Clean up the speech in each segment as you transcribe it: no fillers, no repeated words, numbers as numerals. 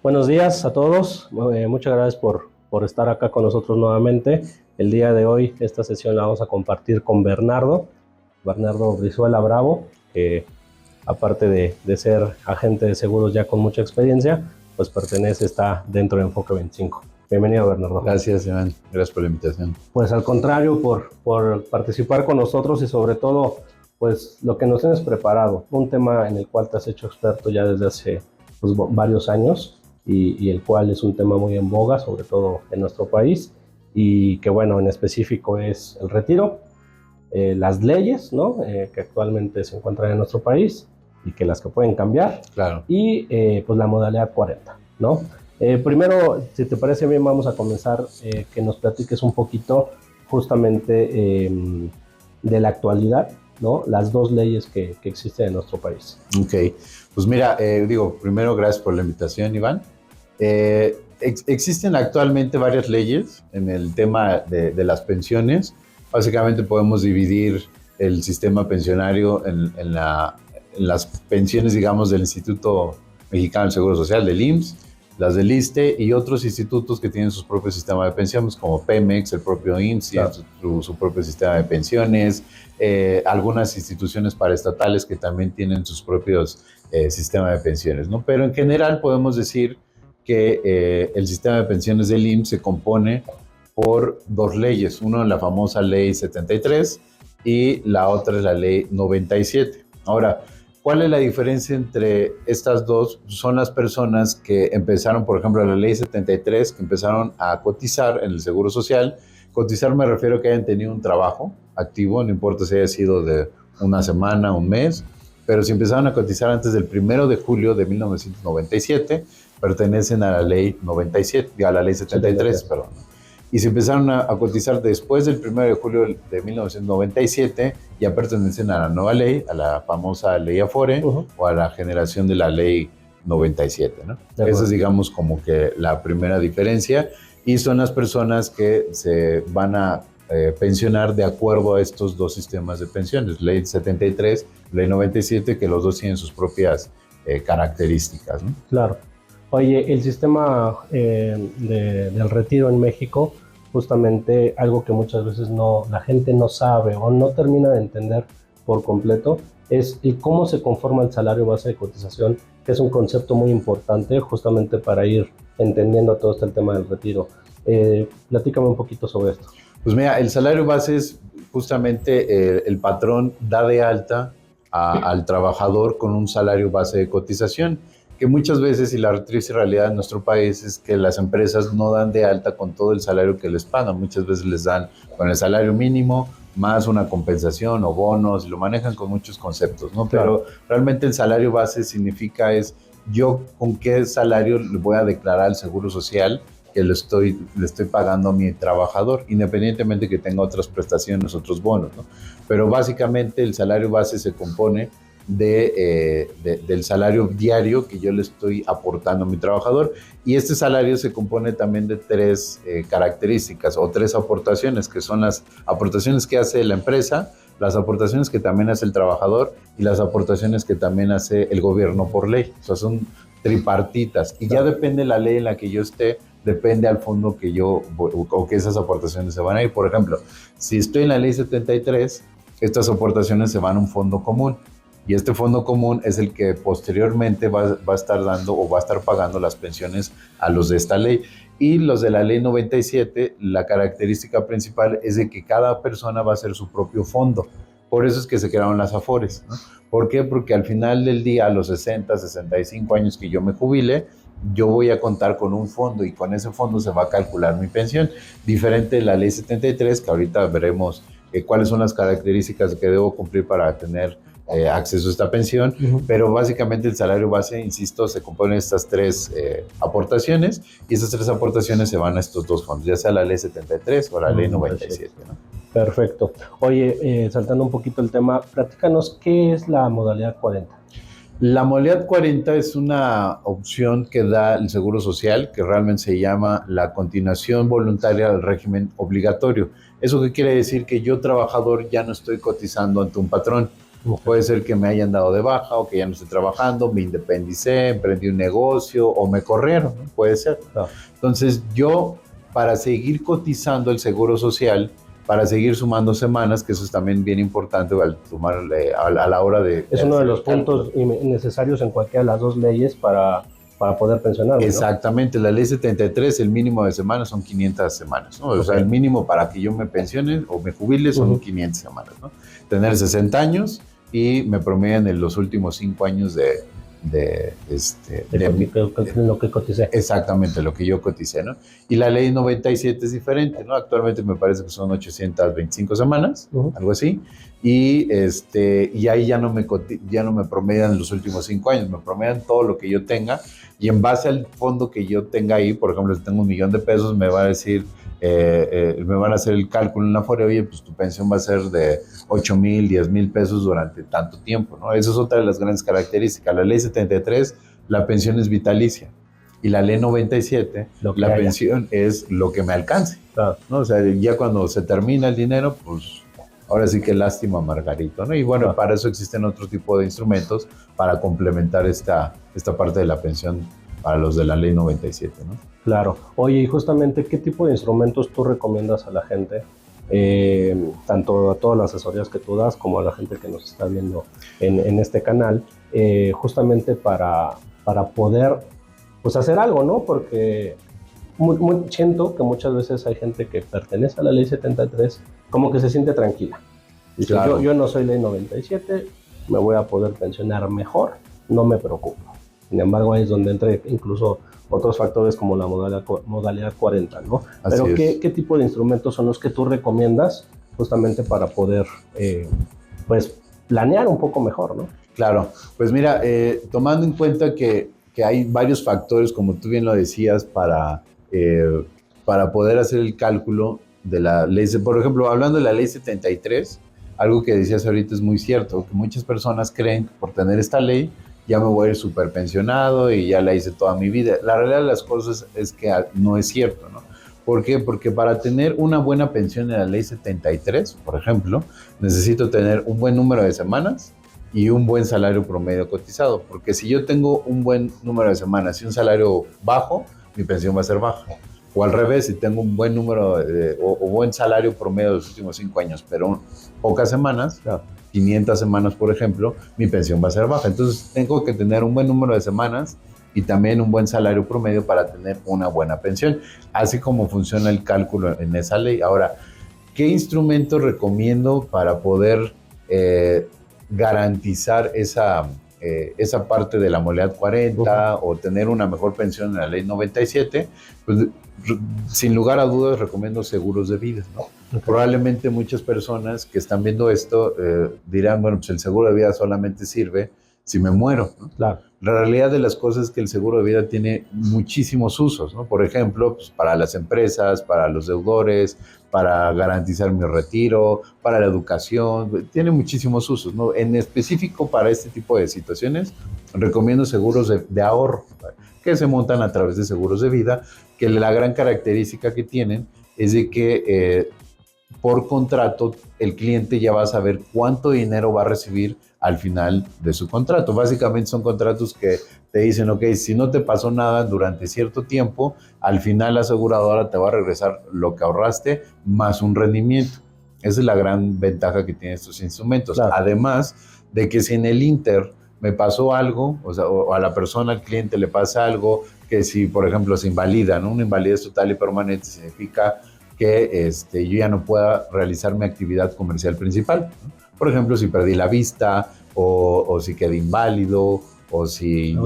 Buenos días a todos. Muchas gracias por estar acá con nosotros nuevamente. El día de hoy esta sesión la vamos a compartir con Bernardo Brizuela Bravo, que aparte de ser agente de seguros ya con mucha experiencia, pues está dentro de Enfoque 25. Bienvenido, Bernardo. Gracias, Iván. Gracias por la invitación. Pues al contrario, por participar con nosotros y sobre todo, pues lo que nos tienes preparado, un tema en el cual te has hecho experto ya desde hace varios años y el cual es un tema muy en boga, sobre todo en nuestro país, y que bueno, en específico es el retiro, las leyes, ¿no? Que actualmente se encuentran en nuestro país y que las que pueden cambiar, Claro. y pues la modalidad 40, ¿no? Primero, si te parece bien, vamos a comenzar que nos platiques un poquito justamente de la actualidad, ¿no? Las dos leyes que existen en nuestro país. Ok, pues mira, primero gracias por la invitación, Iván. Existen actualmente varias leyes en el tema de las pensiones. Básicamente podemos dividir el sistema pensionario en las pensiones, digamos, del Instituto Mexicano del Seguro Social, del IMSS, las del ISSSTE y otros institutos que tienen sus propios sistemas de pensiones, como Pemex, el propio IMSS, claro, tiene su propio sistema de pensiones, algunas instituciones paraestatales que también tienen sus propios sistemas de pensiones, ¿no? Pero en general podemos decir que el sistema de pensiones del IMSS se compone por dos leyes. Una, la famosa Ley 73 y la otra es la Ley 97. Ahora, ¿cuál es la diferencia entre estas dos? Son las personas que empezaron, por ejemplo, la Ley 73, que empezaron a cotizar en el Seguro Social. Cotizar me refiero a que hayan tenido un trabajo activo, no importa si haya sido de una semana, un mes, pero si empezaron a cotizar antes del 1 de julio de 1997, pertenecen a la Ley 97, a la Ley 73, perdón. Y si empezaron a cotizar después del 1 de julio de 1997, ya pertenecen a la nueva ley, a la famosa Ley Afore, o a la generación de la Ley 97, ¿no? Esa es, digamos, como que la primera diferencia, y son las personas que se van a pensionar de acuerdo a estos dos sistemas de pensiones, Ley 73, Ley 97, que los dos tienen sus propias características, ¿no? Claro. Oye, el sistema del retiro en México, justamente algo que muchas veces la gente no sabe o no termina de entender por completo, es el cómo se conforma el salario base de cotización, que es un concepto muy importante justamente para ir entendiendo todo este tema del retiro. Platícame un poquito sobre esto. Pues mira, el salario base es justamente el patrón da de alta al trabajador con un salario base de cotización, que muchas veces, y la triste realidad en nuestro país es que las empresas no dan de alta con todo el salario que les pagan. Muchas veces les dan con el salario mínimo más una compensación o bonos, y lo manejan con muchos conceptos, ¿no? Claro. Pero realmente el salario base significa yo con qué salario le voy a declarar al Seguro Social que le estoy pagando a mi trabajador, independientemente que tenga otras prestaciones, otros bonos, ¿no? Pero básicamente el salario base se compone del salario diario que yo le estoy aportando a mi trabajador, y este salario se compone también de tres características o tres aportaciones, que son las aportaciones que hace la empresa, las aportaciones que también hace el trabajador y las aportaciones que también hace el gobierno por ley. O sea, son tripartitas, y ya depende la ley en la que yo esté, depende al fondo que yo, o que esas aportaciones se van a ir. Por ejemplo, si estoy en la Ley 73, estas aportaciones se van a un fondo común, y este fondo común es el que posteriormente va a estar dando o va a estar pagando las pensiones a los de esta ley. Y los de la Ley 97, la característica principal es de que cada persona va a hacer su propio fondo. Por eso es que se crearon las AFORES, ¿no? ¿Por qué? Porque al final del día, a los 60, 65 años que yo me jubile, yo voy a contar con un fondo, y con ese fondo se va a calcular mi pensión. Diferente de la Ley 73, que ahorita veremos cuáles son las características que debo cumplir para tener acceso a esta pensión, pero básicamente el salario base, insisto, se compone de estas tres aportaciones, y esas tres aportaciones se van a estos dos fondos, ya sea la Ley 73 o la Ley 97, ¿no? Perfecto. Oye, saltando un poquito el tema, platícanos, ¿qué es la modalidad 40? La modalidad 40 es una opción que da el Seguro Social, que realmente se llama la continuación voluntaria del régimen obligatorio. ¿Eso qué quiere decir? Que yo, trabajador, ya no estoy cotizando ante un patrón. Puede ser que me hayan dado de baja o que ya no esté trabajando, me independicé, emprendí un negocio o me corrieron, ¿no? Puede ser. Claro. Entonces yo, para seguir cotizando el seguro social, para seguir sumando semanas, que eso es también bien importante al sumarle a la hora de... Es uno de los puntos necesarios en cualquiera de las dos leyes para poder pensionarme, ¿no? Exactamente, la ley 73, el mínimo de semanas son 500 semanas, ¿no? O sea, el mínimo para que yo me pensione o me jubile son 500 semanas, ¿no? Tener 60 años y me promedian en los últimos 5 años de lo que coticé. Exactamente, lo que yo coticé, ¿no? Y la ley 97 es diferente, ¿no? Actualmente me parece que son 825 semanas, algo así, y ahí ya no me promedian los últimos 5 años, me promedian todo lo que yo tenga, y en base al fondo que yo tenga ahí, por ejemplo, si tengo $1,000,000, me va a decir, me van a hacer el cálculo en la FORE, oye, pues tu pensión va a ser de 8,000, 10,000 pesos durante tanto tiempo, ¿no? Esa es otra de las grandes características. La ley 73, la pensión es vitalicia. Y la ley 97, la pensión es lo que me alcance, ¿no? O sea, ya cuando se termina el dinero, pues ahora sí que lástima, Margarito, ¿no? Y bueno, para eso existen otro tipo de instrumentos para complementar esta parte de la pensión para los de la ley 97, ¿no? Claro. Oye, y justamente, ¿qué tipo de instrumentos tú recomiendas a la gente? Tanto a todas las asesorías que tú das como a la gente que nos está viendo en este canal, justamente para poder pues hacer algo, ¿no? Porque siento que muchas veces hay gente que pertenece a la ley 73 como que se siente tranquila. Dice, claro, yo no soy ley 97, me voy a poder pensionar mejor, no me preocupo. Sin embargo, ahí es donde entra incluso otros factores como la modalidad 40, ¿no? Pero ¿qué tipo de instrumentos son los que tú recomiendas justamente para poder pues planear un poco mejor, ¿no? Claro, pues mira, tomando en cuenta que hay varios factores, como tú bien lo decías, para poder hacer el cálculo de la ley. Por ejemplo, hablando de la ley 73, algo que decías ahorita es muy cierto, que muchas personas creen que por tener esta ley ya me voy a ir súper pensionado y ya la hice toda mi vida. La realidad de las cosas es que no es cierto, ¿no? ¿Por qué? Porque para tener una buena pensión en la ley 73, por ejemplo, necesito tener un buen número de semanas y un buen salario promedio cotizado, porque si yo tengo un buen número de semanas y un salario bajo, mi pensión va a ser baja. O al revés, si tengo un buen número o buen salario promedio de los últimos 5 años, pero pocas semanas, 500 semanas por ejemplo, mi pensión va a ser baja. Entonces tengo que tener un buen número de semanas y también un buen salario promedio para tener una buena pensión, así como funciona el cálculo en esa ley. Ahora, ¿qué instrumentos recomiendo para poder garantizar esa parte de la modalidad 40 o tener una mejor pensión en la ley 97? Pues sin lugar a dudas recomiendo seguros de vida, ¿no? Probablemente muchas personas que están viendo esto dirán, bueno, pues el seguro de vida solamente sirve si me muero, ¿no? Claro. La realidad de las cosas es que el seguro de vida tiene muchísimos usos, ¿no? Por ejemplo, pues para las empresas, para los deudores, para garantizar mi retiro, para la educación, tiene muchísimos usos, ¿no? En específico para este tipo de situaciones, recomiendo seguros de ahorro, que se montan a través de seguros de vida, que la gran característica que tienen es de que por contrato el cliente ya va a saber cuánto dinero va a recibir al final de su contrato. Básicamente son contratos que te dicen, ok, si no te pasó nada durante cierto tiempo, al final la aseguradora te va a regresar lo que ahorraste más un rendimiento. Esa es la gran ventaja que tienen estos instrumentos. Claro. Además de que si en el Inter me pasó algo, o sea, o a la persona, al cliente le pasa algo, que si, por ejemplo, se invalida, ¿no? Una invalidez total y permanente significa que yo ya no pueda realizar mi actividad comercial principal, ¿no? Por ejemplo, si perdí la vista o si quedé inválido o si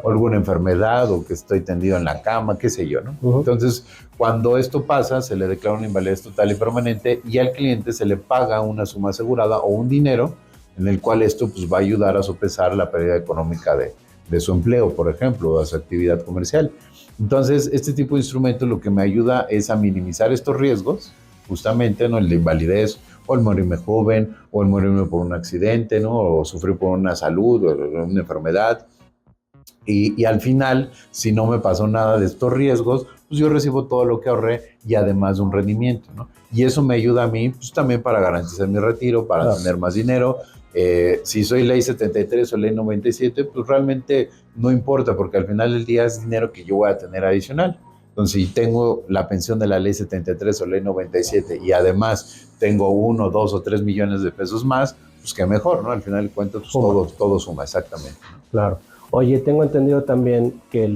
alguna enfermedad o que estoy tendido en la cama, qué sé yo, ¿no? Entonces, cuando esto pasa, se le declara una invalidez total y permanente y al cliente se le paga una suma asegurada o un dinero en el cual esto pues, va a ayudar a sopesar la pérdida económica de su empleo, por ejemplo, o de su actividad comercial. Entonces, este tipo de instrumentos lo que me ayuda es a minimizar estos riesgos, justamente, ¿no? El de invalidez, o el morirme joven, o el morirme por un accidente, ¿no? O sufrir por una salud, o una enfermedad. Y al final, si no me pasó nada de estos riesgos, pues yo recibo todo lo que ahorré y además un rendimiento, ¿no? Y eso me ayuda a mí, pues también para garantizar mi retiro, para tener más dinero Si soy ley 73 o ley 97, pues realmente no importa, porque al final del día es dinero que yo voy a tener adicional. Entonces, si tengo la pensión de la ley 73 o ley 97 y además tengo 1, 2 o 3 millones de pesos más, pues qué mejor, ¿no? Al final de cuentas, pues todo suma, exactamente. Claro. Oye, tengo entendido también que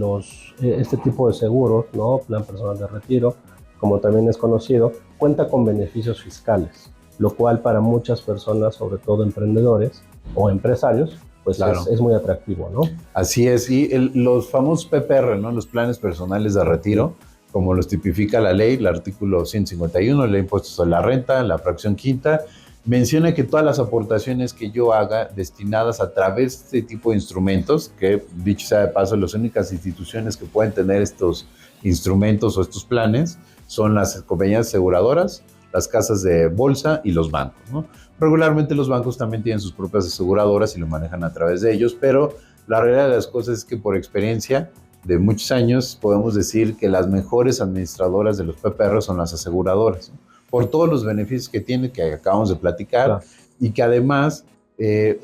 este tipo de seguros, ¿no? Plan personal de retiro, como también es conocido, cuenta con beneficios fiscales, lo cual para muchas personas, sobre todo emprendedores o empresarios, pues claro, es muy atractivo, ¿no? Así es, y los famosos PPR, ¿no? Los planes personales de retiro, como los tipifica la ley, el artículo 151, ley de impuestos a la renta, la fracción quinta, menciona que todas las aportaciones que yo haga destinadas a través de este tipo de instrumentos, que dicho sea de paso, las únicas instituciones que pueden tener estos instrumentos o estos planes son las compañías aseguradoras, las casas de bolsa y los bancos, ¿no? Regularmente los bancos también tienen sus propias aseguradoras y lo manejan a través de ellos, pero la realidad de las cosas es que por experiencia de muchos años podemos decir que las mejores administradoras de los PPR son las aseguradoras, ¿no? Por todos los beneficios que tiene, que acabamos de platicar, claro, y que además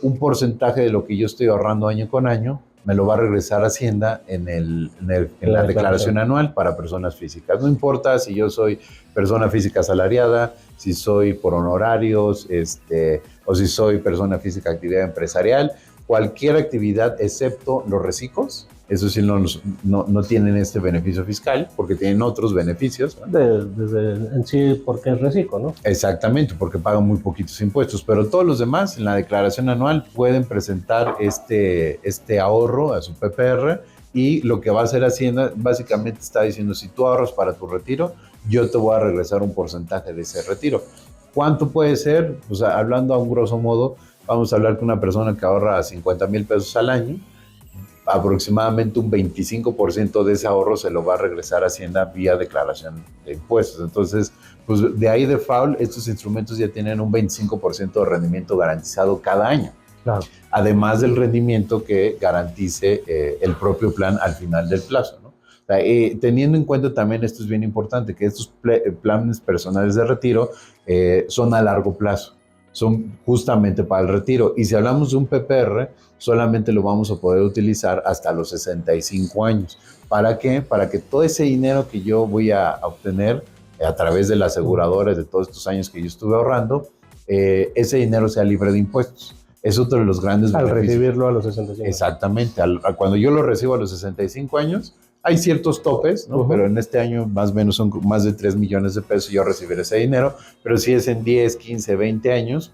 un porcentaje de lo que yo estoy ahorrando año con año me lo va a regresar Hacienda en la declaración anual para personas físicas. No importa si yo soy persona física asalariada, si soy por honorarios, o si soy persona física actividad empresarial, cualquier actividad excepto los reciclos, eso sí no tienen este beneficio fiscal porque tienen otros beneficios, ¿no? En sí, porque es reciclo, ¿no? Exactamente, porque pagan muy poquitos impuestos, pero todos los demás en la declaración anual pueden presentar este ahorro a su PPR, y lo que va a hacer Hacienda básicamente está diciendo: si tú ahorras para tu retiro, yo te voy a regresar un porcentaje de ese retiro. ¿Cuánto puede ser? Pues hablando a un grosso modo, vamos a hablar que una persona que ahorra 50,000 pesos al año, aproximadamente un 25% de ese ahorro se lo va a regresar a Hacienda vía declaración de impuestos. Entonces, pues de ahí de default, estos instrumentos ya tienen un 25% de rendimiento garantizado cada año. Claro. Además del rendimiento que garantice el propio plan al final del plazo, ¿no? O sea, teniendo en cuenta también, esto es bien importante, que estos planes personales de retiro son a largo plazo, son justamente para el retiro. Y si hablamos de un PPR, solamente lo vamos a poder utilizar hasta los 65 años. ¿Para qué? Para que todo ese dinero que yo voy a obtener a través de las aseguradoras de todos estos años que yo estuve ahorrando, ese dinero sea libre de impuestos. Es otro de los grandes beneficios. Al recibirlo a los 65. Exactamente. Cuando yo lo recibo a los 65 años, hay ciertos topes, ¿no? Pero en este año más o menos son más de 3 millones de pesos yo recibiré ese dinero, pero si es en 10, 15, 20 años,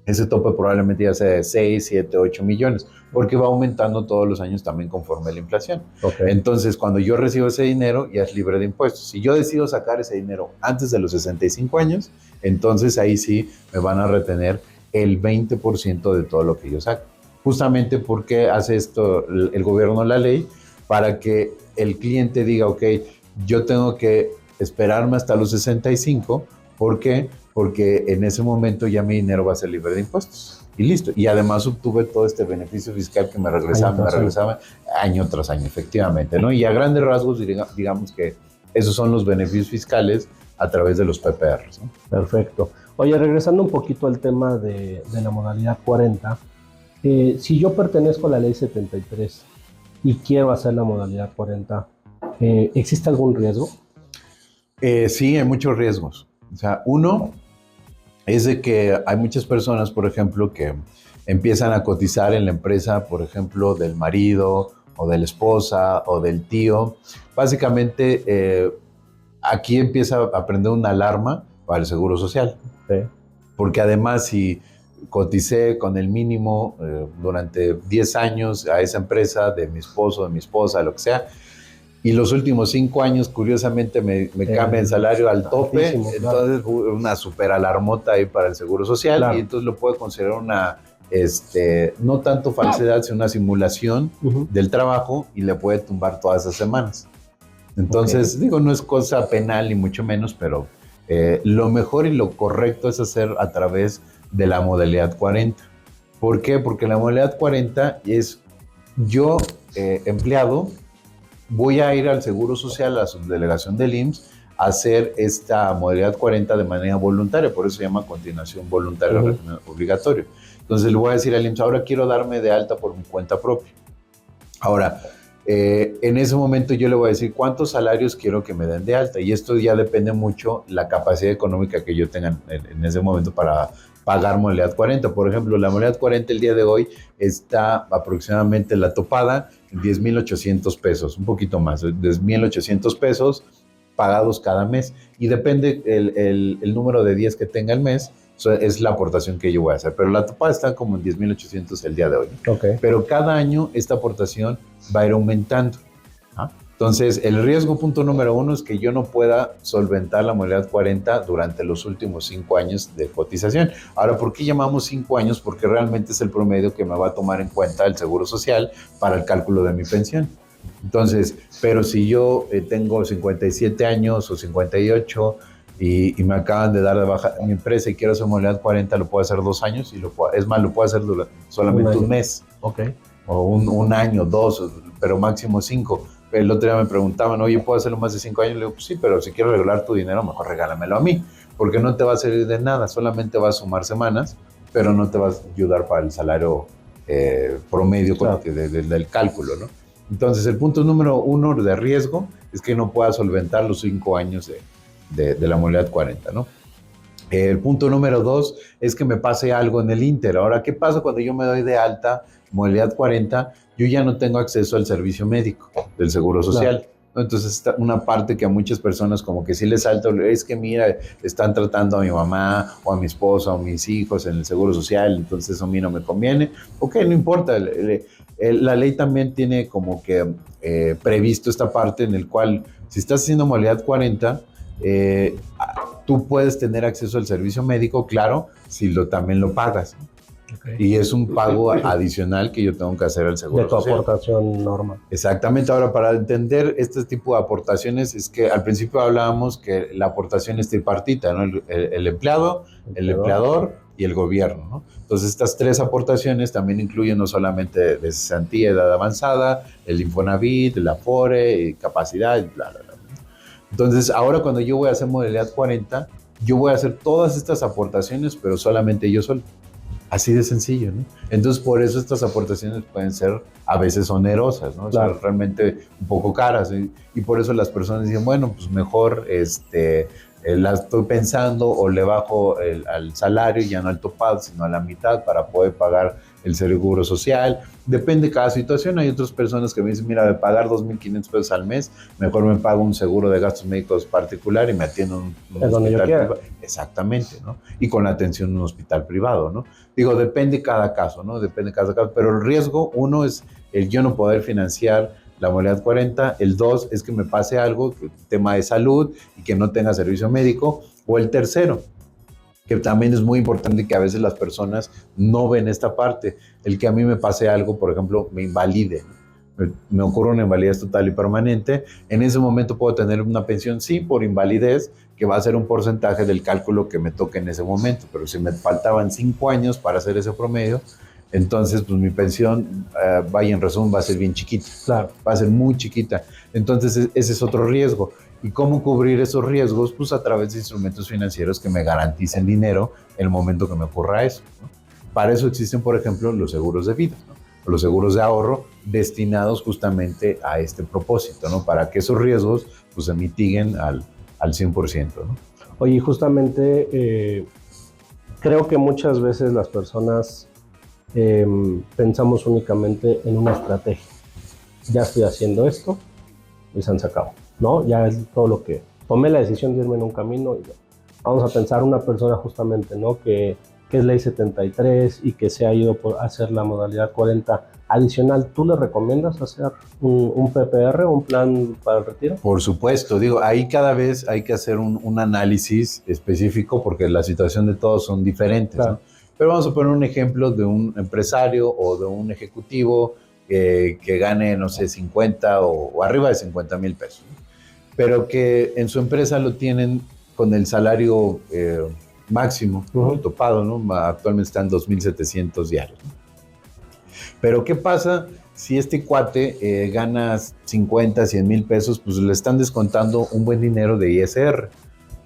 ese tope probablemente ya sea de 6, 7, 8 millones, porque va aumentando todos los años también conforme la inflación. Okay. Entonces, cuando yo recibo ese dinero, ya es libre de impuestos. Si yo decido sacar ese dinero antes de los 65 años, entonces ahí sí me van a retener el 20% de todo lo que yo saco. Justamente porque hace esto el gobierno, la ley, para que el cliente diga: ok, yo tengo que esperarme hasta los 65, ¿por qué? Porque en ese momento ya mi dinero va a ser libre de impuestos. Y listo. Y además obtuve todo este beneficio fiscal que me regresaba año tras año, efectivamente, ¿no? Y a grandes rasgos, digamos que esos son los beneficios fiscales a través de los PPRs, ¿no? Perfecto. Oye, regresando un poquito al tema de la modalidad 40, si yo pertenezco a la ley 73 y quiero hacer la modalidad 40, ¿existe algún riesgo? Sí, hay muchos riesgos. O sea, uno es de que hay muchas personas, por ejemplo, que empiezan a cotizar en la empresa, por ejemplo, del marido o de la esposa o del tío. Básicamente, aquí empieza a prender una alarma para el Seguro Social. Sí. Porque además, si coticé con el mínimo durante 10 años a esa empresa de mi esposo, de mi esposa, lo que sea, y los últimos 5 años, curiosamente, me cambia el salario al tope, entonces una super alarmota ahí para el Seguro Social, claro. Y entonces lo puede considerar una, no tanto falsedad, sino una simulación del trabajo, y le puede tumbar todas esas semanas. Entonces, digo, no es cosa penal ni mucho menos, pero lo mejor y lo correcto es hacer a través de la modalidad 40. ¿Por qué? Porque la modalidad 40 es empleado, voy a ir al Seguro Social, a la subdelegación del IMSS, hacer esta modalidad 40 de manera voluntaria, por eso se llama continuación voluntaria obligatorio. Entonces le voy a decir al IMSS, ahora quiero darme de alta por mi cuenta propia. Ahora, en ese momento yo le voy a decir cuántos salarios quiero que me den de alta, y esto ya depende mucho la capacidad económica que yo tenga en ese momento para pagar modalidad 40. Por ejemplo, la modalidad 40 el día de hoy está aproximadamente la topada en 10,800 pesos, un poquito más, 10,800 pesos pagados cada mes, y depende el número de días que tenga el mes. Es la aportación que yo voy a hacer, pero la topada está como en 10,800 el día de hoy. Okay. Pero cada año esta aportación va a ir aumentando. ¿Ah? Entonces, el riesgo punto número 1 es que yo no pueda solventar la modalidad 40 durante los últimos 5 años de cotización. Ahora, ¿por qué llamamos 5 años? Porque realmente es el promedio que me va a tomar en cuenta el Seguro Social para el cálculo de mi pensión. Entonces, pero si yo tengo 57 años o 58 y me acaban de dar de baja mi empresa y quiero hacer modalidad 40, lo puedo hacer 2 años, y lo puedo hacer solamente un mes. Okay. O un año, 2, pero máximo 5. El otro día me preguntaban, oye, ¿puedo hacerlo más de 5 años? Le digo, pues sí, pero si quieres regalar tu dinero, mejor regálamelo a mí, porque no te va a servir de nada, solamente va a sumar semanas, pero no te va a ayudar para el salario promedio, claro, del cálculo, ¿no? Entonces, el punto número 1 de riesgo es que no pueda solventar los 5 años de la modalidad 40, ¿no? El punto número 2 es que me pase algo en el Inter. Ahora, ¿qué pasa cuando yo me doy de alta modalidad 40? Yo ya no tengo acceso al servicio médico del Seguro Social. Claro. Entonces, está una parte que a muchas personas como que sí les salta, es que mira, están tratando a mi mamá o a mi esposa o a mis hijos en el Seguro Social, entonces eso a mí no me conviene. Ok, no importa. La ley también tiene como que previsto esta parte en el cual, si estás haciendo modalidad 40, tú puedes tener acceso al servicio médico, claro, si también lo pagas. Okay. Y es un pago adicional que yo tengo que hacer al Seguro Social. De tu aportación normal. Exactamente. Ahora, para entender este tipo de aportaciones, es que al principio hablábamos que la aportación es tripartita, ¿no? El empleado, el empleador y el gobierno, ¿no? Entonces, estas 3 aportaciones también incluyen no solamente de cesantía, edad avanzada, el Infonavit, el Afore, capacidad, bla, bla, bla. Entonces, ahora cuando yo voy a hacer modalidad 40, yo voy a hacer todas estas aportaciones, pero solamente yo solo. Así de sencillo, ¿no? Entonces, por eso estas aportaciones pueden ser a veces onerosas, ¿no? Claro. O sea, realmente un poco caras, ¿sí? Y por eso las personas dicen, bueno, pues mejor la estoy pensando, o le bajo al salario, ya no al topado, sino a la mitad, para poder pagar el Seguro Social. Depende de cada situación. Hay otras personas que me dicen, mira, de pagar 2,500 pesos al mes, mejor me pago un seguro de gastos médicos particular y me atiendo en un hospital privado. Exactamente, ¿no? Y con la atención en un hospital privado, ¿no? Digo, depende cada caso, ¿no? Depende cada caso. Pero el riesgo, 1 es el yo no poder financiar la modalidad 40. El 2 es que me pase algo, tema de salud, y que no tenga servicio médico. O el tercero, que también es muy importante, que a veces las personas no ven esta parte, el que a mí me pase algo, por ejemplo, me invalide, me ocurre una invalidez total y permanente. En ese momento puedo tener una pensión, sí, por invalidez, que va a ser un porcentaje del cálculo que me toque en ese momento, pero si me faltaban 5 años para hacer ese promedio, entonces pues mi pensión, vaya, en resumen, va a ser bien chiquita. Claro. Va a ser muy chiquita. Entonces ese es otro riesgo. ¿Y cómo cubrir esos riesgos? Pues a través de instrumentos financieros que me garanticen dinero en el momento que me ocurra eso, ¿no? Para eso existen, por ejemplo, los seguros de vida, ¿no? O los seguros de ahorro, destinados justamente a este propósito, ¿no? Para que esos riesgos pues se mitiguen al 100%, ¿no? Oye, justamente creo que muchas veces las personas pensamos únicamente en una estrategia. Ya estoy haciendo esto y se han sacado, ¿no? Ya es todo lo que... Tomé la decisión de irme en un camino y vamos a pensar una persona justamente, ¿no? Que es ley 73 y que se ha ido por hacer la modalidad 40 adicional. ¿Tú le recomiendas hacer un PPR, un plan para el retiro? Por supuesto, digo, ahí cada vez hay que hacer un análisis específico, porque la situación de todos son diferentes, claro, ¿no? Pero vamos a poner un ejemplo de un empresario o de un ejecutivo que gane, no sé, 50 o arriba de 50,000 pesos, ¿no? Pero que en su empresa lo tienen con el salario máximo, ¿no? Topado, ¿no? Actualmente están 2,700 diarios, ¿no? Pero ¿qué pasa si este cuate gana 50, 100 mil pesos, pues le están descontando un buen dinero de ISR.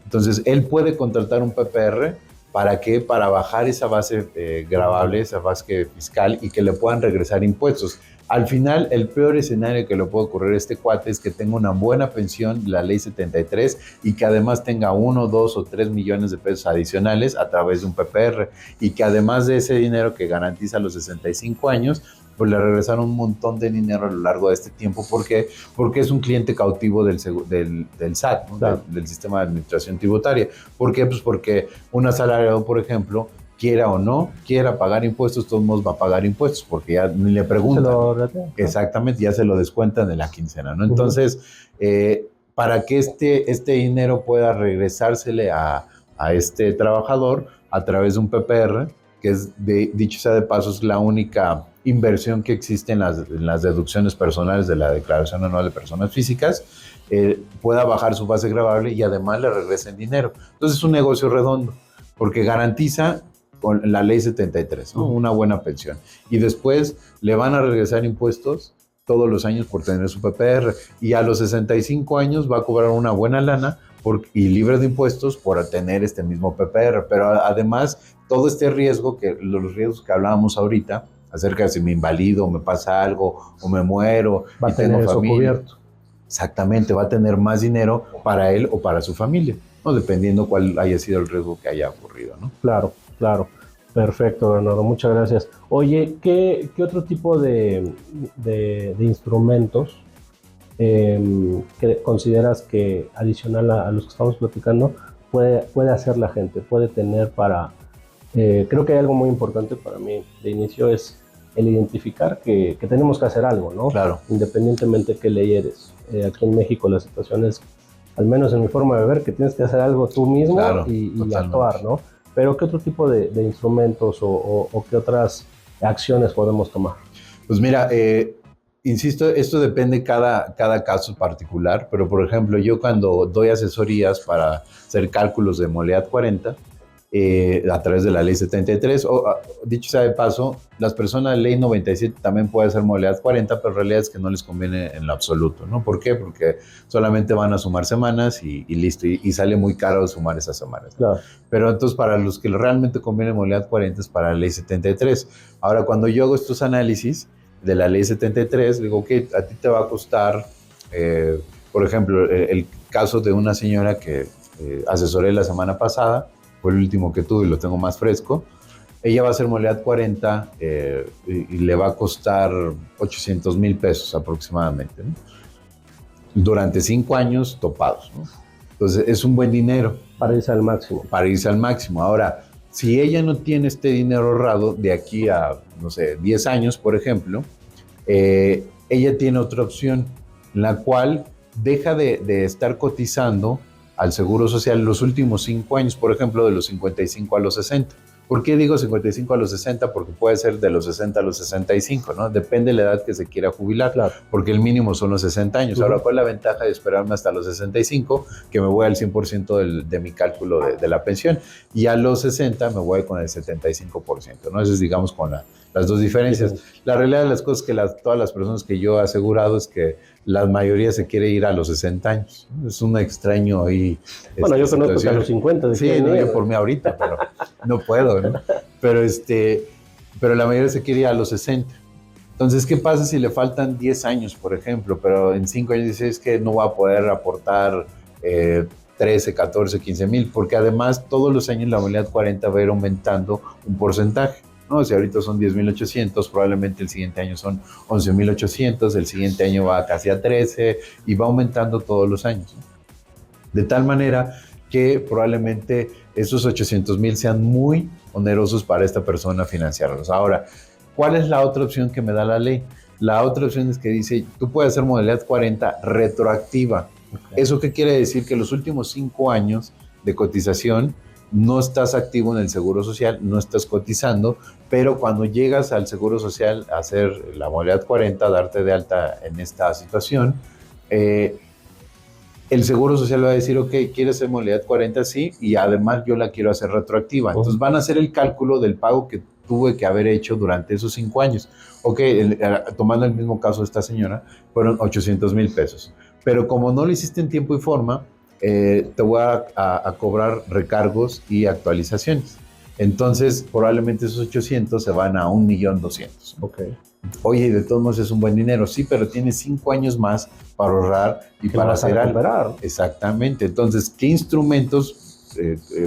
Entonces, él puede contratar un PPR. ¿Para qué? Para bajar esa base gravable, esa base fiscal y que le puedan regresar impuestos. Al final, el peor escenario que le puede ocurrir a este cuate es que tenga una buena pensión, la ley 73, y que además tenga 1, 2 o 3 millones de pesos adicionales a través de un PPR, y que además de ese dinero que garantiza los 65 años, pues le regresaron un montón de dinero a lo largo de este tiempo. ¿Por qué? Porque es un cliente cautivo del SAT, ¿no? Claro. del Sistema de Administración Tributaria. ¿Por qué? Pues porque un asalariado, por ejemplo, quiera o no, quiera pagar impuestos, todos modos va a pagar impuestos, porque ya ni le preguntan. Se lo retea, ¿no? Exactamente, ya se lo descuentan de la quincena, ¿no? Entonces, para que este dinero pueda regresársele a este trabajador a través de un PPR, que es, dicho sea de paso, es la única inversión que existe en las deducciones personales de la Declaración Anual de Personas Físicas, pueda bajar su base gravable y además le regresen dinero. Entonces es un negocio redondo, porque garantiza con la ley 73, ¿no? Una buena pensión. Y después le van a regresar impuestos todos los años por tener su PPR. Y a los 65 años va a cobrar una buena lana y libre de impuestos por tener este mismo PPR. Pero además, todo este riesgo, los riesgos que hablábamos ahorita, acerca de si me invalido, o me pasa algo, o me muero, va a tener eso cubierto. Exactamente, va a tener más dinero para él o para su familia, ¿no? Dependiendo cuál haya sido el riesgo que haya ocurrido, ¿no? Claro, claro. Perfecto, Bernardo, muchas gracias. Oye, ¿qué otro tipo de instrumentos que consideras que adicional a los que estamos platicando puede hacer la gente, puede tener para... creo que hay algo muy importante para mí de inicio, es el identificar que tenemos que hacer algo, ¿no? Claro. Independientemente de qué ley eres. Aquí en México la situación es, al menos en mi forma de ver, que tienes que hacer algo tú mismo, claro, y actuar, ¿no? Pero ¿qué otro tipo de instrumentos o qué otras acciones podemos tomar? Pues mira, insisto, esto depende cada caso particular, pero por ejemplo, yo cuando doy asesorías para hacer cálculos de modalidad 40, a través de la ley 73, dicho sea de paso, las personas de ley 97 también pueden hacer modalidad 40, pero en realidad es que no les conviene en lo absoluto, ¿no? ¿Por qué? Porque solamente van a sumar semanas y listo, y sale muy caro sumar esas semanas. Claro. Pero entonces para los que realmente conviene modalidad 40 es para la ley 73. Ahora, cuando yo hago estos análisis de la ley 73, digo, ok, a ti te va a costar, por ejemplo, el caso de una señora que asesoré la semana pasada, fue el último que tuve y lo tengo más fresco. Ella va a hacer modalidad 40 y le va a costar 800,000 pesos aproximadamente, ¿no? Durante 5 años topados, ¿no? Entonces es un buen dinero. Para irse al máximo. Para irse al máximo. Ahora, si ella no tiene este dinero ahorrado de aquí a, no sé, 10 años, por ejemplo, ella tiene otra opción, en la cual deja de estar cotizando al Seguro Social los últimos 5 años, por ejemplo, de los 55 a los 60. ¿Por qué digo 55 a los 60? Porque puede ser de los 60 a los 65, ¿no? Depende de la edad que se quiera jubilar, claro, porque el mínimo son los 60 años. Ahora, ¿cuál es la ventaja de esperarme hasta los 65? Que me voy al 100% de mi cálculo de la pensión. Y a los 60 me voy con el 75%, ¿no? Eso es, digamos, con las dos diferencias. La realidad de las cosas es que todas las personas que yo he asegurado es que la mayoría se quiere ir a los 60 años. Es un extraño ahí. Bueno, yo conozco que a los 50. Sí, no, yo por mí ahorita, pero no puedo, ¿no? Pero la mayoría se quiere ir a los 60. Entonces, ¿qué pasa si le faltan 10 años, por ejemplo? Pero en 5 años dice, es que no va a poder aportar 13, 14, 15 mil, porque además todos los años la modalidad 40 va a ir aumentando un porcentaje, ¿no? Si ahorita son 10,800, probablemente el siguiente año son 11,800, el siguiente año va casi a 13 y va aumentando todos los años, ¿no? De tal manera que probablemente esos 800,000 sean muy onerosos para esta persona financiarlos. Ahora, ¿cuál es la otra opción que me da la ley? La otra opción es que dice, tú puedes hacer modalidad 40 retroactiva. Okay. ¿Eso qué quiere decir? Que los últimos 5 años de cotización no estás activo en el Seguro Social, no estás cotizando, pero cuando llegas al Seguro Social a hacer la modalidad 40, darte de alta en esta situación, el Seguro Social va a decir, ok, ¿quieres hacer modalidad 40? Sí, y además yo la quiero hacer retroactiva. Entonces van a hacer el cálculo del pago que tuve que haber hecho durante esos 5 años. Ok, tomando el mismo caso de esta señora, fueron 800,000 pesos. Pero como no lo hiciste en tiempo y forma, te voy a cobrar recargos y actualizaciones. Entonces, probablemente esos 800 se van a 1,200,000. Ok. Oye, de todos modos es un buen dinero, sí, pero tienes 5 años más para ahorrar y para hacer algo. Exactamente. Entonces, ¿qué instrumentos?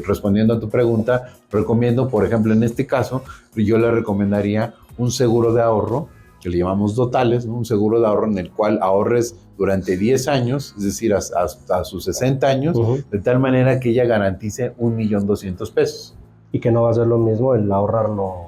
Respondiendo a tu pregunta, recomiendo, por ejemplo, en este caso, yo le recomendaría un seguro de ahorro, que le llamamos dotales, ¿no? Un seguro de ahorro en el cual ahorres durante 10 años, es decir, hasta sus 60 años, de tal manera que ella garantice 1,200,000 pesos. Y que no va a ser lo mismo el ahorrarlo,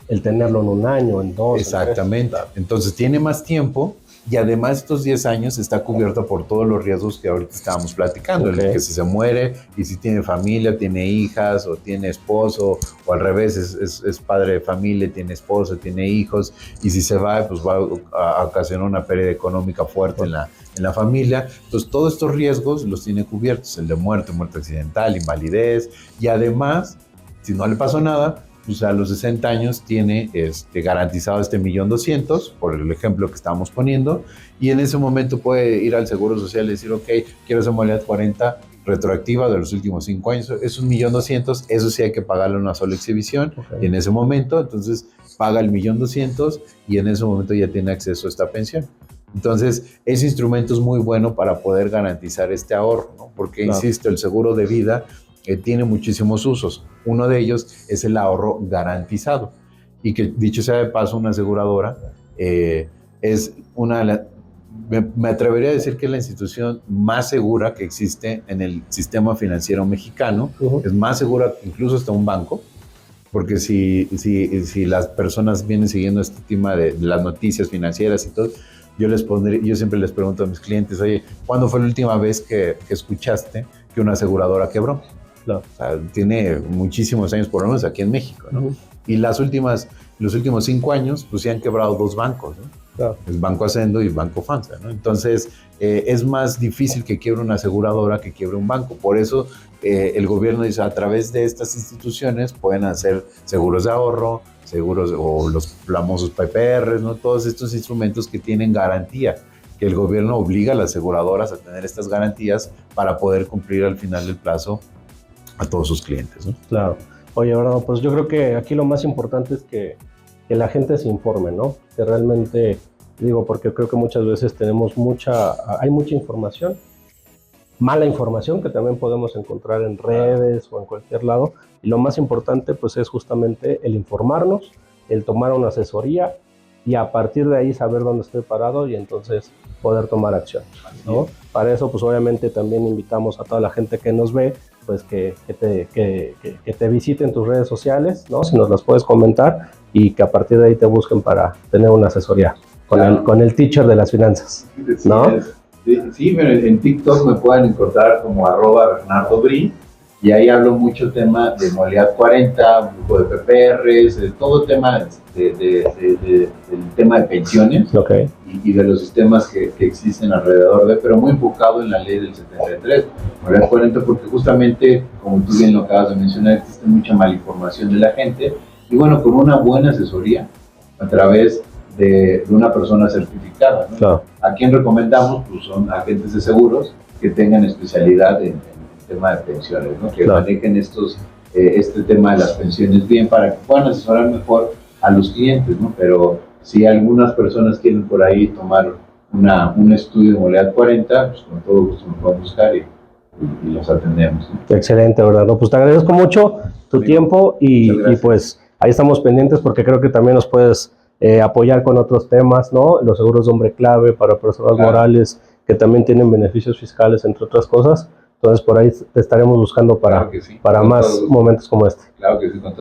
el tenerlo en un año, en 2. Exactamente. Entonces tiene más tiempo y además estos 10 años está cubierto por todos los riesgos que ahorita estábamos platicando. El que si se muere y si tiene familia, tiene hijas o tiene esposo, o al revés, es padre de familia, tiene esposo, tiene hijos, y si se va, pues va a ocasionar una pérdida económica fuerte en la familia. Entonces todos estos riesgos los tiene cubiertos, el de muerte accidental, invalidez, y además, si no le pasó nada, pues a los 60 años tiene garantizado 1,200,000, por el ejemplo que estábamos poniendo, y en ese momento puede ir al Seguro Social y decir, ok, quiero esa modalidad 40 retroactiva de los últimos 5 años, es 1,200,000, eso sí hay que pagarle una sola exhibición, y en ese momento, entonces, paga el 1,200,000 y en ese momento ya tiene acceso a esta pensión. Entonces, ese instrumento es muy bueno para poder garantizar este ahorro, ¿no? Porque, insisto, el seguro de vida tiene muchísimos usos. Uno de ellos es el ahorro garantizado. Y que, dicho sea de paso, una aseguradora es me atrevería a decir que es la institución más segura que existe en el sistema financiero mexicano. Es más segura incluso hasta un banco, porque si las personas vienen siguiendo este tema de las noticias financieras y todo, yo siempre les pregunto a mis clientes, oye, ¿cuándo fue la última vez que escuchaste que una aseguradora quebró? O sea, tiene muchísimos años, por lo menos aquí en México, ¿no? Y los últimos 5 años, pues se han quebrado 2 bancos, ¿no? El Banco Hacendo y el Banco FAMSA, ¿no? Entonces, es más difícil que quiebre una aseguradora que quiebre un banco. Por eso, el gobierno dice, a través de estas instituciones pueden hacer seguros de ahorro, seguros o los famosos PPRs, ¿no? Todos estos instrumentos que tienen garantía, que el gobierno obliga a las aseguradoras a tener estas garantías para poder cumplir al final del plazo a todos sus clientes, ¿no? Claro. Oye, Bernardo, pues yo creo que aquí lo más importante es que la gente se informe, ¿no? Que realmente, digo, porque creo que muchas veces hay mucha información, mala información que también podemos encontrar en redes o en cualquier lado, y lo más importante pues es justamente el informarnos, el tomar una asesoría y a partir de ahí saber dónde estoy parado y entonces poder tomar acción, ¿no? Para eso pues obviamente también invitamos a toda la gente que nos ve pues que te visiten tus redes sociales, ¿no? Si nos las puedes comentar y que a partir de ahí te busquen para tener una asesoría con el teacher de las finanzas, ¿no? Sí, pero en TikTok me pueden encontrar como @BernardoBri y ahí hablo mucho tema de modalidad 40, un grupo de PPRs, todo el tema del tema de pensiones y de los sistemas que existen alrededor pero muy enfocado en la ley del 73, modalidad 40, porque justamente, como tú bien lo acabas de mencionar, existe mucha malinformación de la gente y bueno, con una buena asesoría a través de una persona certificada, ¿no? Claro. ¿A quién recomendamos? Pues son agentes de seguros que tengan especialidad en el tema de pensiones, ¿no? Que manejen este tema de las pensiones bien para que puedan asesorar mejor a los clientes, ¿no? Pero si algunas personas quieren por ahí tomar un estudio de modalidad 40, pues con todo gusto nos pueden buscar y los atendemos, ¿no? Excelente, ¿verdad? No, pues te agradezco mucho tu tiempo y pues ahí estamos pendientes porque creo que también nos puedes apoyar con otros temas, ¿no? Los seguros de hombre clave para personas morales que también tienen beneficios fiscales, entre otras cosas. Entonces, por ahí te estaremos buscando para más momentos como este. Claro que sí, con todo.